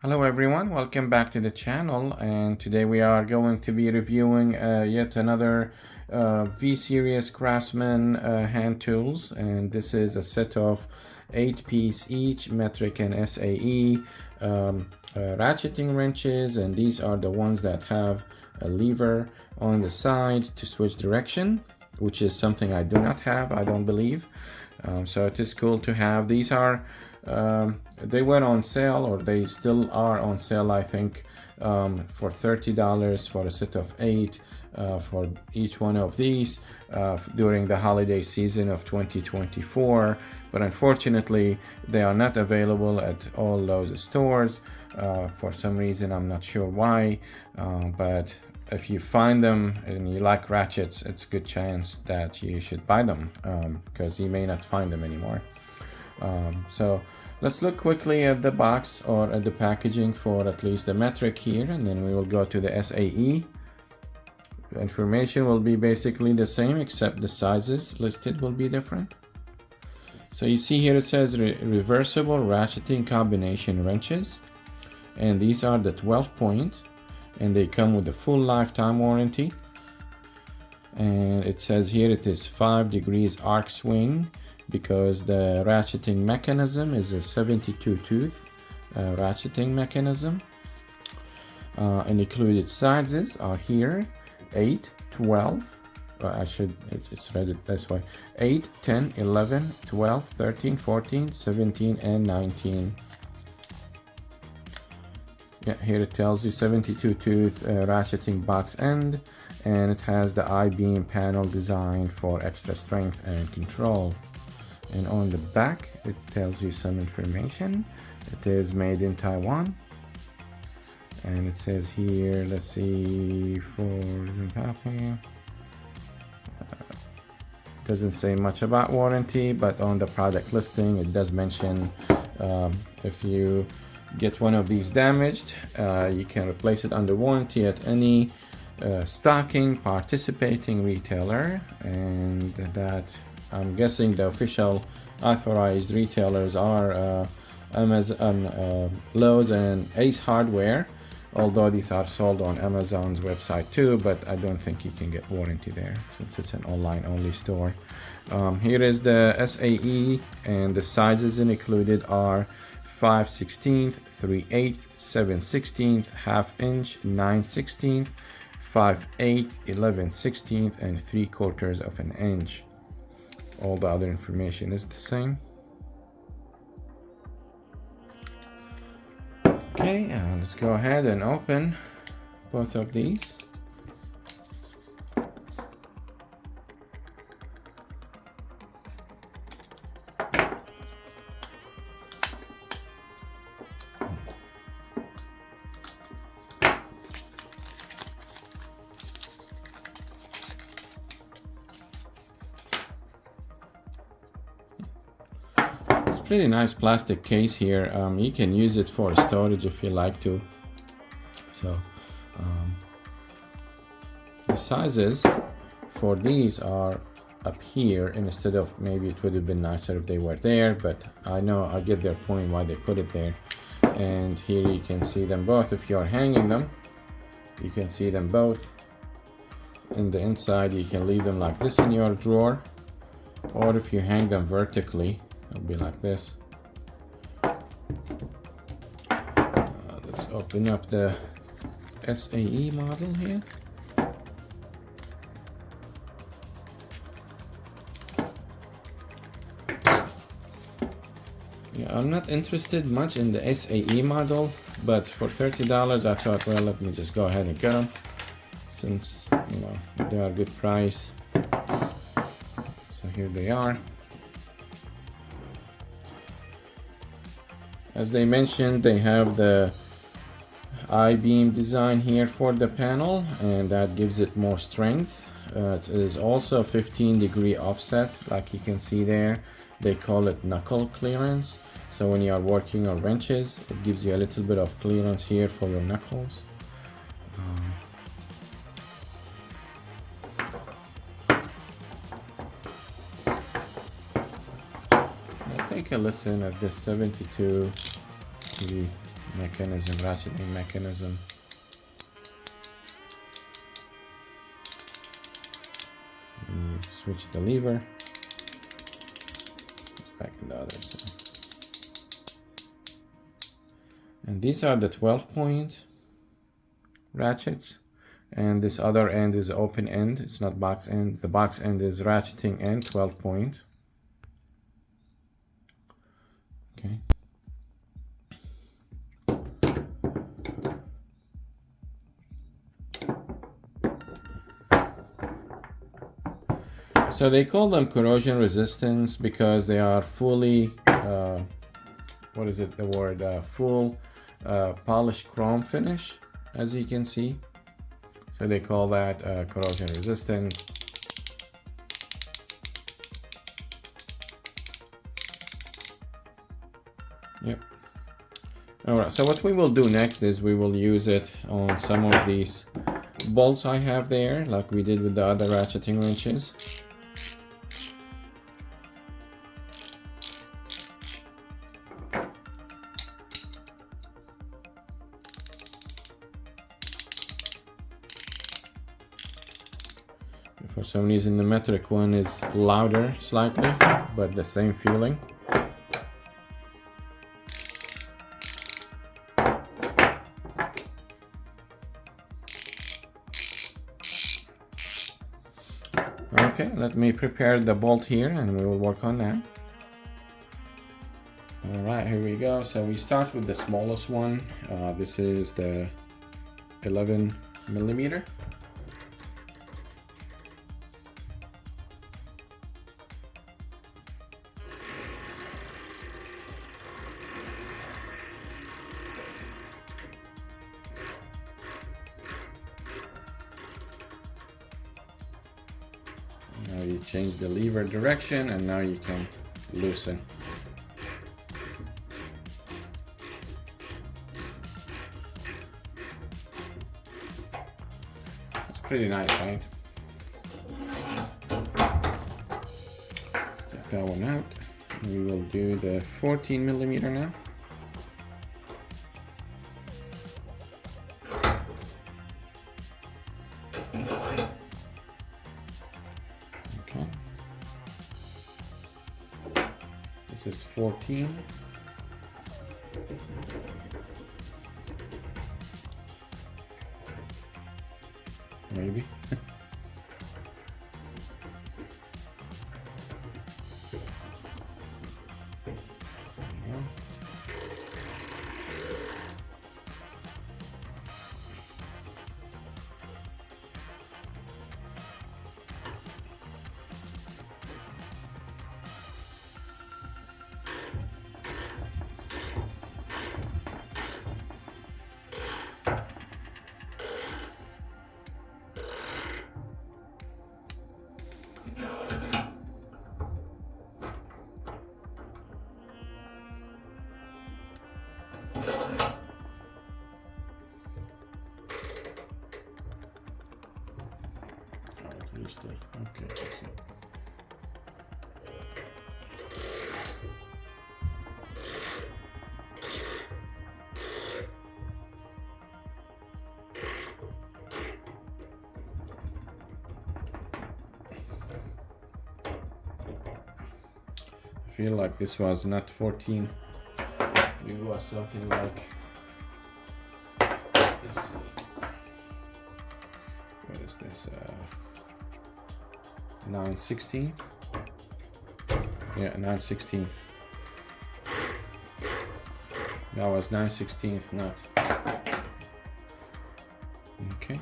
Hello everyone, welcome back to the channel, and today we are going to be reviewing yet another V-Series Craftsman hand tools, and this is a set of 8-piece each, metric and SAE ratcheting wrenches, and these are the ones that have a lever on the side to switch direction, which is something I do not have, I don't believe. So it is cool to have. These are they were on sale, or they still are on sale, I think, for $30 for a set of 8 for each one of these during the holiday season of 2024. But unfortunately, they are not available at all those stores for some reason. I'm not sure why, but if you find them and you like ratchets, it's a good chance that you should buy them because you may not find them anymore. So let's look quickly at the box or at the packaging for at least the metric here, and then we will go to the SAE. The information will be basically the same, except the sizes listed will be different. So you see here it says reversible ratcheting combination wrenches, and these are the 12-point, and they come with a full lifetime warranty. And it says here it is 5 degrees arc swing, because the ratcheting mechanism is a 72 tooth ratcheting mechanism. And included sizes are here: 8, 12, it's read it this way: 8, 10, 11, 12, 13, 14, 17, and 19. Yeah, here it tells you 72 tooth ratcheting box end, and it has the I-beam panel designed for extra strength and control. And on the back it tells you some information. It is made in Taiwan, and it says here, let's see, doesn't say much about warranty, but on the product listing it does mention if you get one of these damaged, you can replace it under warranty at any stocking participating retailer. And that, I'm guessing the official authorized retailers are Amazon, Lowe's, and Ace Hardware, although these are sold on Amazon's website too, but I don't think you can get warranty there since it's an online only store. Here is the SAE, and the sizes included are 5/16, 3/8, 7/16, ½ inch, 9/16, 5/8, 11/16, and 3/4 of an inch. All the other information is the same. Okay, let's go ahead and open both of these. Pretty nice plastic case here. You can use it for storage if you like to. So the sizes for these are up here, instead of, maybe it would have been nicer if they were there, but I know I get their point why they put it there. And here you can see them both. If you're hanging them, you can see them both. In the inside you can leave them like this in your drawer, or if you hang them vertically, it'll be like this. Let's open up the SAE model here. Yeah, I'm not interested much in the SAE model, but for $30 I thought, well, let me just go ahead and get them, since, you know, they are a good price. So here they are. As they mentioned, they have the I-beam design here for the panel, and that gives it more strength. It is also 15-degree offset, like you can see there. They call it knuckle clearance. So when you are working on wrenches, it gives you a little bit of clearance here for your knuckles. Let's take a listen at this 72 degree mechanism, ratcheting mechanism. You switch the lever. It's back in the other side. And these are the 12-point ratchets. And this other end is open end. It's not box end. The box end is ratcheting end, 12-point. Okay. So they call them corrosion resistance because they are fully, what is it, the word, full polished chrome finish, as you can see. So they call that corrosion resistant. Yep. Alright, so what we will do next is we will use it on some of these bolts I have there, like we did with the other ratcheting wrenches. For some reason the metric one is louder slightly, but the same feeling. Okay, let me prepare the bolt here and we will work on that. Alright, here we go. So we start with the smallest one. This is the 11 millimeter. Now you change the lever direction and now you can loosen. It's pretty nice, right? Take that one out. We will do the 14 millimeter now. This is 14. Maybe. Okay. I feel like this was not 14. It was something like, let's see, what is this? 9/16. Yeah, 9/16. That was 9/16, not. Okay.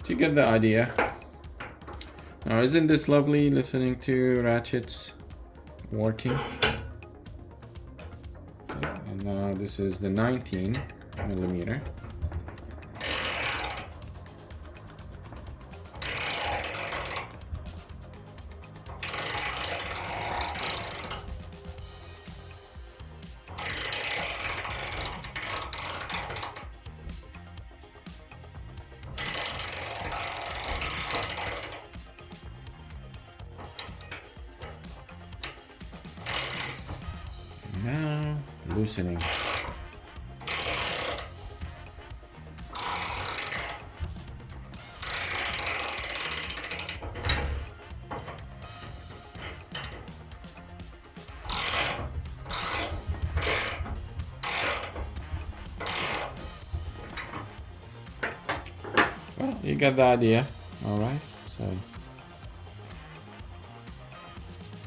You get the idea. Now, isn't this lovely listening to ratchets working? Okay, and now this is the 19 millimeter. loosening. Well, you got the idea.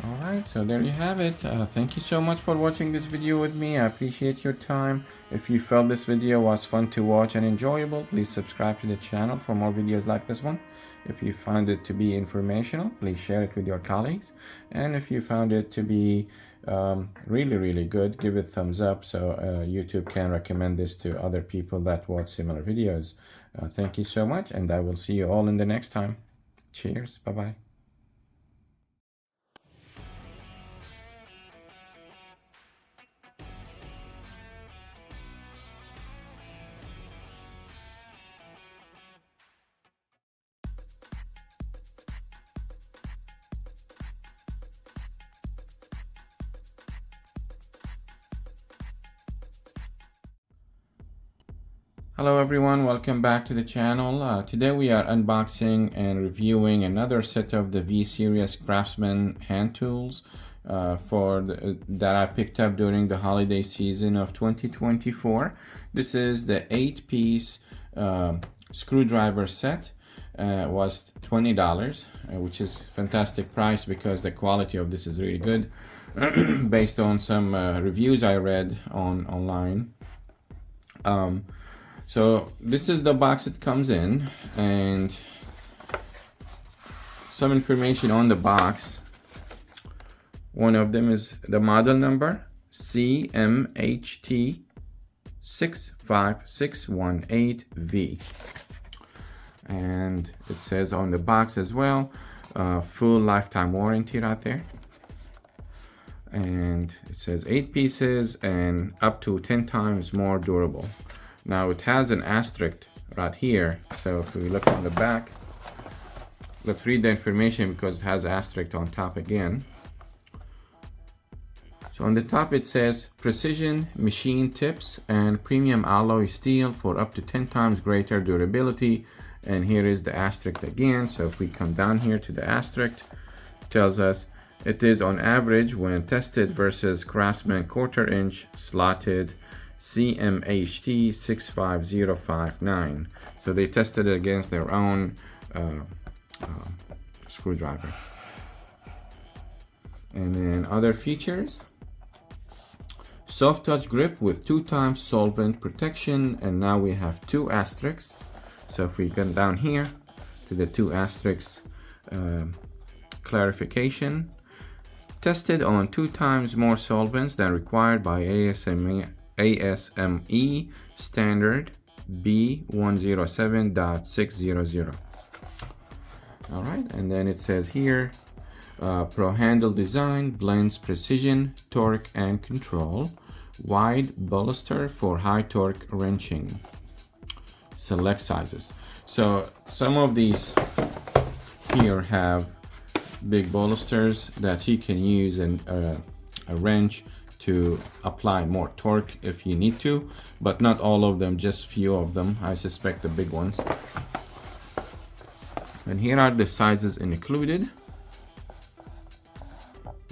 Alright, so there you have it. Thank you so much for watching this video with me. I appreciate your time. If you felt this video was fun to watch and enjoyable, please subscribe to the channel for more videos like this one. If you found it to be informational, please share it with your colleagues. And if you found it to be really good, give it a thumbs up so YouTube can recommend this to other people that watch similar videos. Thank you so much, and I will see you all in the next time. Cheers. Bye-bye. Hello everyone, welcome back to the channel. Today we are unboxing and reviewing another set of the V-Series Craftsman hand tools that I picked up during the holiday season of 2024. This is the 8-piece screwdriver set. Was $20, which is fantastic price because the quality of this is really good based on some reviews I read online. So this is the box it comes in, and some information on the box. One of them is the model number CMHT65618V, and it says on the box as well, full lifetime warranty right there. And it says 8 pieces and up to 10 times more durable. Now it has an asterisk right here, so if we look on the back, let's read the information because it has asterisk on top again. So on the top it says precision machine tips and premium alloy steel for up to 10 times greater durability, and here is the asterisk again. So if we come down here to the asterisk, it tells us it is on average when tested versus Craftsman 1/4 inch slotted CMHT 65059. So they tested it against their own screwdriver. And then other features: soft touch grip with 2 times solvent protection, and now we have 2 asterisks. So if we come down here to the 2 asterisks clarification, tested on 2 times more solvents than required by ASME standard B107.600. All right, and then it says here, pro handle design blends precision, torque, and control. Wide baluster for high torque wrenching. Select sizes. So some of these here have big balusters that you can use in a wrench to apply more torque if you need to, but not all of them, just few of them. I suspect the big ones. And here are the sizes included.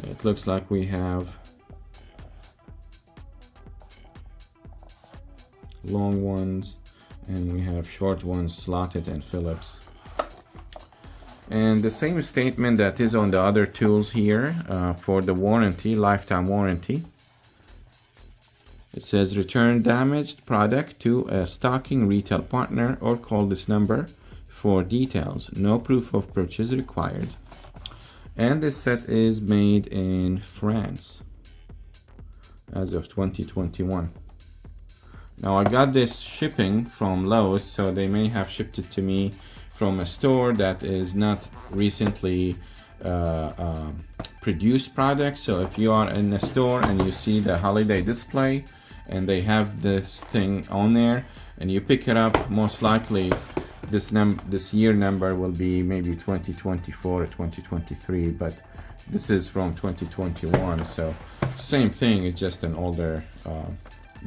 It looks like we have long ones and we have short ones, slotted and Phillips. And the same statement that is on the other tools here for the warranty, lifetime warranty. It says return damaged product to a stocking retail partner or call this number for details. No proof of purchase required. And this set is made in France as of 2021. Now I got this shipping from Lowe's, so they may have shipped it to me from a store that is not recently produced product. So if you are in a store and you see the holiday display and they have this thing on there and you pick it up, most likely this year number will be maybe 2024 or 2023, but This is from 2021, so same thing, it's just an older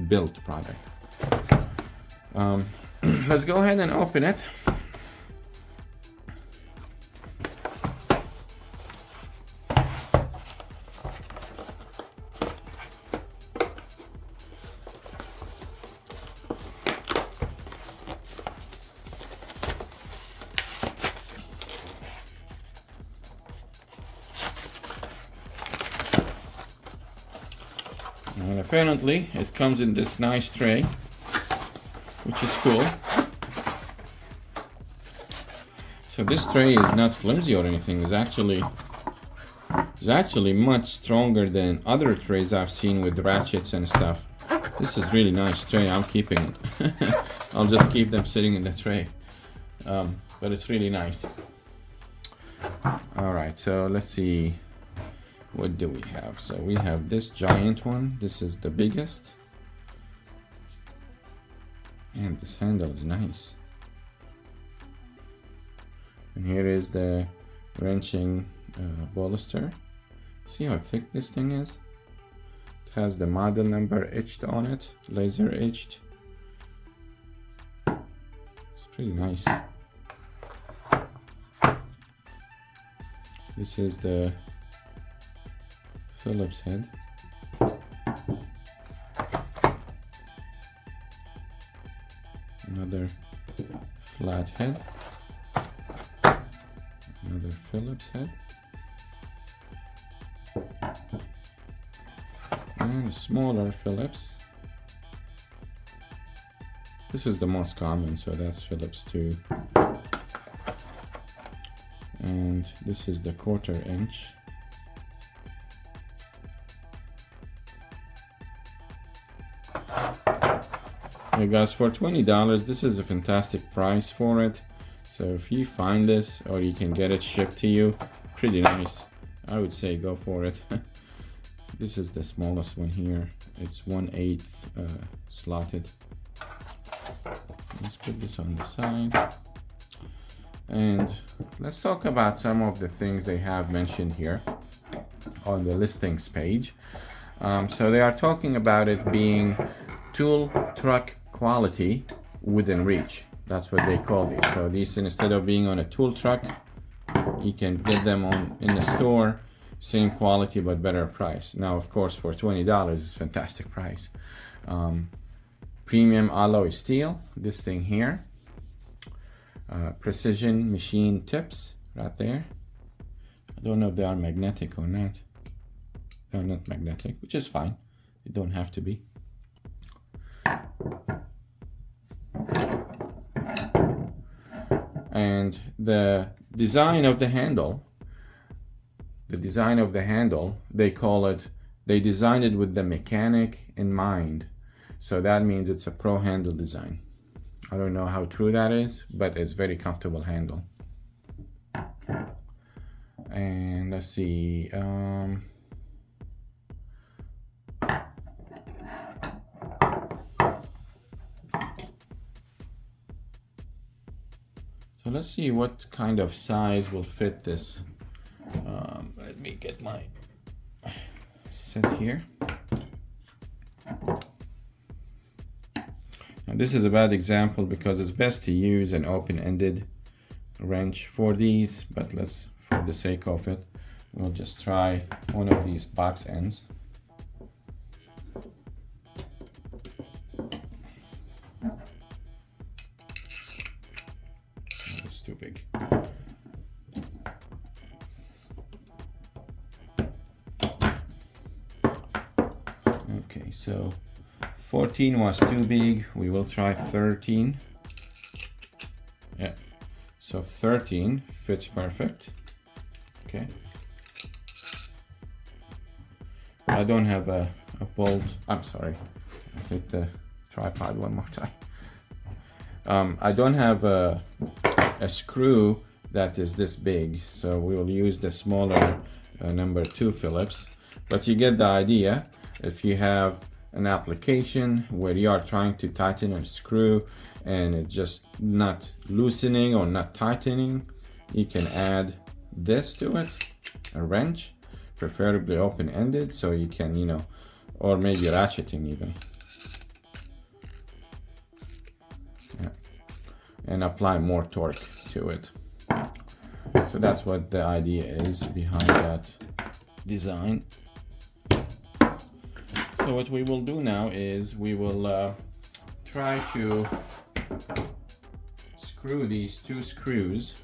built product. Let's go ahead and open it. And apparently it comes in this nice tray, which is cool. So this tray is not flimsy or anything. It's actually much stronger than other trays I've seen with ratchets and stuff. This is really nice tray. I'm keeping it. I'll just keep them sitting in the tray. But it's really nice. All right, so let's see. What do we have? So we have this giant one. This is the biggest. And this handle is nice. And here is the wrenching baluster. See how thick this thing is? It has the model number etched on it, laser etched. It's pretty nice. This is the Phillips head. Another flat head. Another Phillips head. And a smaller Phillips. This is the most common, so that's Phillips too. And this is the 1/4 inch. Hey guys, for $20, this is a fantastic price for it. So if you find this or you can get it shipped to you, pretty nice. I would say go for it. This is the smallest one here. It's 1/8 slotted. Let's put this on the side. And let's talk about some of the things they have mentioned here on the listings page. So they are talking about it being tool truck quality within reach. That's what they call these. So these, instead of being on a tool truck, you can get them on in the store, same quality but better price. Now of course for $20 it's a fantastic price. Premium alloy steel, this thing here. Precision machine tips right there. I don't know if they are magnetic or not. They're not magnetic, which is fine. They don't have to be. And the design of the handle, they call it, they designed it with the mechanic in mind. So that means it's a pro handle design. I don't know how true that is, but it's very comfortable handle. And let's see, so let's see what kind of size will fit this. Let me get my set here. Now this is a bad example because it's best to use an open-ended wrench for these, but let's, for the sake of it, we'll just try one of these box ends. It's too big. Okay, so 14 was too big. We will try 13. Yeah, so 13 fits perfect. Okay. I don't have a bolt. I'm sorry. Hit the tripod one more time. I don't have a screw that is this big, so we will use the smaller number 2 Phillips. But you get the idea. If you have an application where you are trying to tighten a screw and it's just not loosening or not tightening, you can add this to it, a wrench, preferably open-ended, so you can, you know, or maybe ratcheting even. Yeah. And apply more torque to it. So that's what the idea is behind that design. So what we will do now is we will try to screw these two screws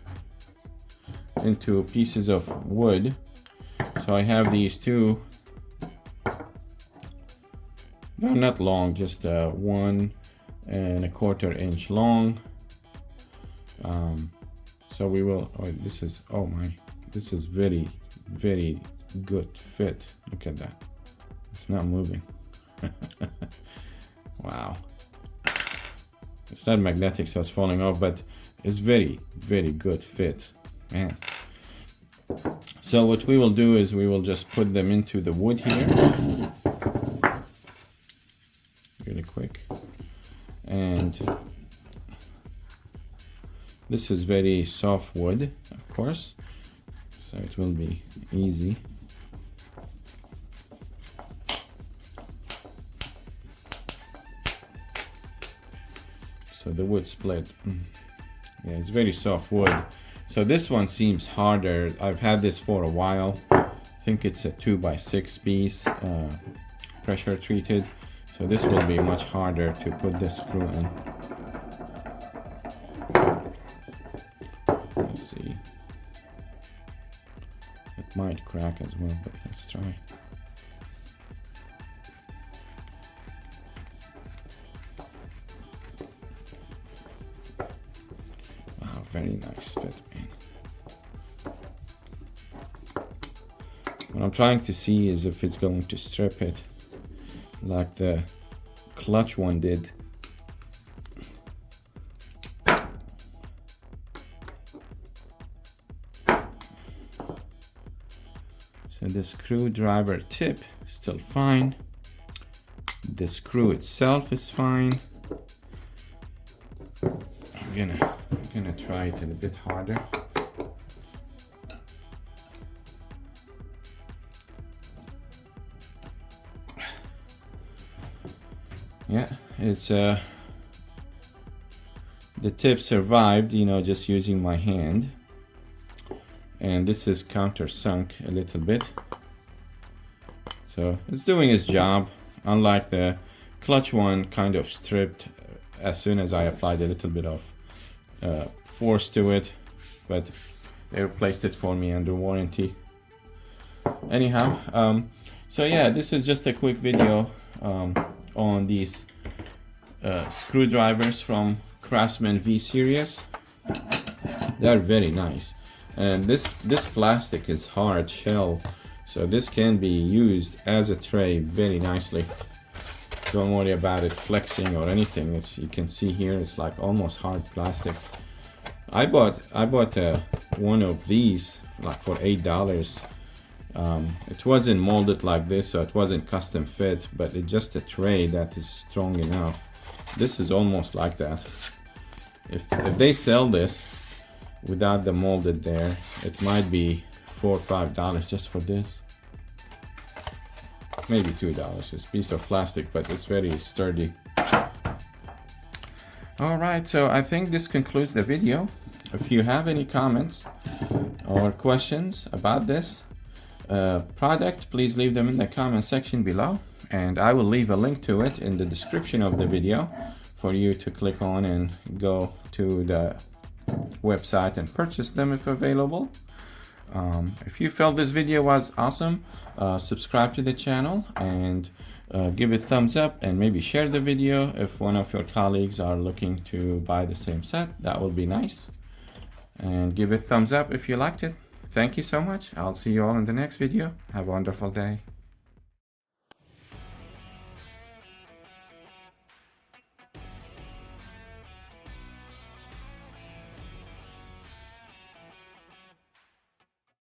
into pieces of wood. So I have these two, they're not long, just 1 1/4 inch long. So we will, oh, this is, oh my, this is very, very good fit. Look at that. It's not moving. Wow. It's not magnetic, so it's falling off, but it's very, very good fit, man. So what we will do is we will just put them into the wood here. Really quick. And this is very soft wood, of course, so it will be easy. So the wood split. Yeah, it's very soft wood. So this one seems harder. I've had this for a while. I think it's a 2x6 piece, pressure treated. So this will be much harder to put this screw in. Let's see. It might crack as well, but let's try. Wow, very nice fit, man. What I'm trying to see is if it's going to strip it like the clutch one did. So the screwdriver tip is still fine. The screw itself is fine. I'm gonna try it a bit harder. Yeah, it's the tip survived, you know, just using my hand. And this is countersunk a little bit. So it's doing its job, unlike the clutch one kind of stripped as soon as I applied a little bit of force to it, but they replaced it for me under warranty. Anyhow, so yeah, this is just a quick video on these screwdrivers from Craftsman V series. They're very nice, and this plastic is hard shell, so this can be used as a tray very nicely. Don't worry about it flexing or anything. It's, you can see here, it's like almost hard plastic. I bought one of these like for $8. It wasn't molded like this, so it wasn't custom fit, but it's just a tray that is strong enough. This is almost like that. If they sell this without the molded there, it might be $4 or $5 just for this. Maybe $2. It's a piece of plastic, but it's very sturdy. All right, so I think this concludes the video. If you have any comments or questions about this product, please leave them in the comment section below, and I will leave a link to it in the description of the video for you to click on and go to the website and purchase them if available. If you felt this video was awesome, subscribe to the channel and give it a thumbs up, and maybe share the video if one of your colleagues are looking to buy the same set. That would be nice. And give it a thumbs up if you liked it. Thank you so much. I'll see you all in the next video. Have a wonderful day.